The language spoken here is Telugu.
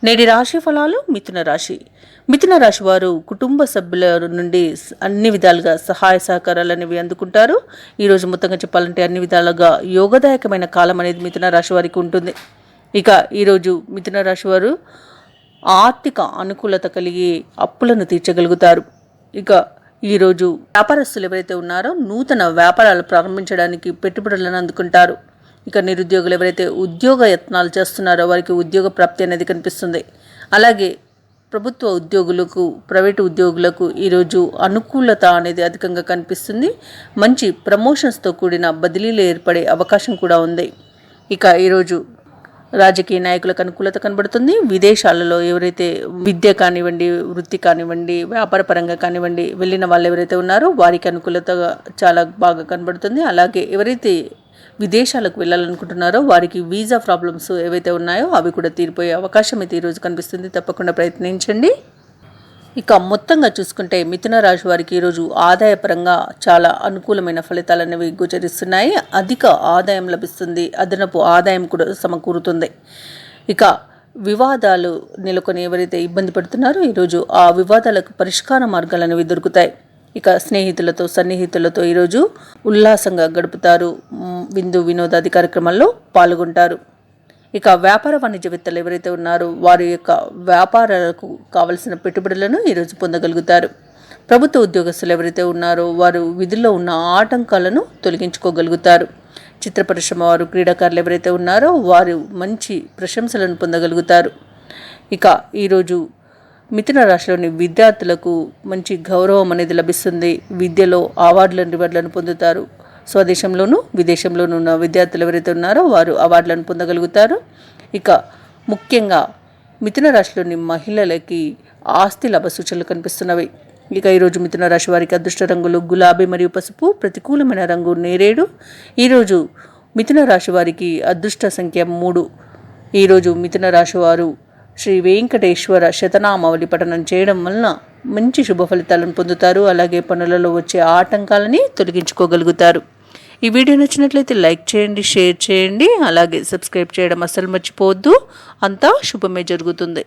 నేటి రాశి ఫలాలు. మిథున రాశి వారు కుటుంబ సభ్యుల నుండి అన్ని విధాలుగా సహాయ సహకారాలు అనేవి అందుకుంటారు. ఈరోజు మొత్తంగా చెప్పాలంటే అన్ని విధాలుగా యోగదాయకమైన కాలం అనేది మిథున రాశి వారికి ఉంటుంది. ఇక ఈరోజు మిథున రాశి వారు ఆర్థిక అనుకూలత కలిగి అప్పులను తీర్చగలుగుతారు. ఇక ఈరోజు వ్యాపారస్తులు ఎవరైతే ఉన్నారో నూతన వ్యాపారాలు ప్రారంభించడానికి పెట్టుబడులను అందుకుంటారు. ఇక నిరుద్యోగులు ఎవరైతే ఉద్యోగ యత్నాలు చేస్తున్నారో వారికి ఉద్యోగ ప్రాప్తి అనేది కనిపిస్తుంది. అలాగే ప్రభుత్వ ఉద్యోగులకు, ప్రైవేటు ఉద్యోగులకు ఈరోజు అనుకూలత అనేది అధికంగా కనిపిస్తుంది. మంచి ప్రమోషన్స్తో కూడిన బదిలీలు ఏర్పడే అవకాశం కూడా ఉంది. ఇక ఈరోజు రాజకీయ నాయకులకు అనుకూలత కనబడుతుంది. విదేశాలలో ఎవరైతే విద్య కానివ్వండి, వృత్తి కానివ్వండి, వ్యాపార పరంగా కానివ్వండి వెళ్ళిన వాళ్ళు ఎవరైతే ఉన్నారో వారికి అనుకూలత చాలా బాగా కనబడుతుంది. అలాగే ఎవరైతే విదేశాలకు వెళ్ళాలనుకుంటున్నారో వారికి వీసా ప్రాబ్లమ్స్ ఏవైతే ఉన్నాయో అవి కూడా తీరిపోయే అవకాశం అయితే ఈరోజు కనిపిస్తుంది. తప్పకుండా ప్రయత్నించండి. ఇక మొత్తంగా చూసుకుంటే మిథున రాశి వారికి ఈరోజు ఆదాయపరంగా చాలా అనుకూలమైన ఫలితాలు అనేవి గోచరిస్తున్నాయి. అధిక ఆదాయం లభిస్తుంది. అదనపు ఆదాయం కూడా సమకూరుతుంది. ఇక వివాదాలు నెలకొని ఎవరైతే ఇబ్బంది పడుతున్నారో ఈరోజు ఆ వివాదాలకు పరిష్కార మార్గాలు అనేవి దొరుకుతాయి. ఇక స్నేహితులతో, సన్నిహితులతో ఈరోజు ఉల్లాసంగా గడుపుతారు. విందు వినోదాది కార్యక్రమాల్లో పాల్గొంటారు. ఇక వ్యాపార వాణిజ్యవేత్తలు ఎవరైతే ఉన్నారో వారి యొక్క వ్యాపారాలకు కావలసిన పెట్టుబడులను ఈరోజు పొందగలుగుతారు. ప్రభుత్వ ఉద్యోగస్తులు ఎవరైతే ఉన్నారో వారు విధుల్లో ఉన్న ఆటంకాలను తొలగించుకోగలుగుతారు. చిత్ర పరిశ్రమ వారు, క్రీడాకారులు ఎవరైతే ఉన్నారో వారు మంచి ప్రశంసలను పొందగలుగుతారు. ఇక ఈరోజు మిథున రాశిలోని విద్యార్థులకు మంచి గౌరవం అనేది లభిస్తుంది. విద్యలో రివార్డులను పొందుతారు. స్వదేశంలోనూ విదేశంలోనూ ఉన్న విద్యార్థులు ఎవరైతే ఉన్నారో వారు అవార్డులను పొందగలుగుతారు. ఇక ముఖ్యంగా మిథున రాశిలోని మహిళలకి ఆస్తి లాభ సూచనలు కనిపిస్తున్నవి. ఇక ఈరోజు మిథున రాశి వారికి అదృష్ట రంగులు గులాబీ మరియు పసుపు, ప్రతికూలమైన రంగు నేరేడు. ఈరోజు మిథున రాశి వారికి అదృష్ట సంఖ్య 3. ఈరోజు మిథున రాశి వారు శ్రీ వెంకటేశ్వర శతనామావళి పఠనం చేయడం వలన మంచి శుభ ఫలితాలను పొందుతారు. అలాగే పనులలో వచ్చే ఆటంకాలని తొలగించుకోగలుగుతారు. ఈ వీడియో నచ్చినట్లయితే లైక్ చేయండి, షేర్ చేయండి, అలాగే సబ్స్క్రైబ్ చేయడం అస్సలు మర్చిపోవద్దు. అంతా శుభమే జరుగుతుంది.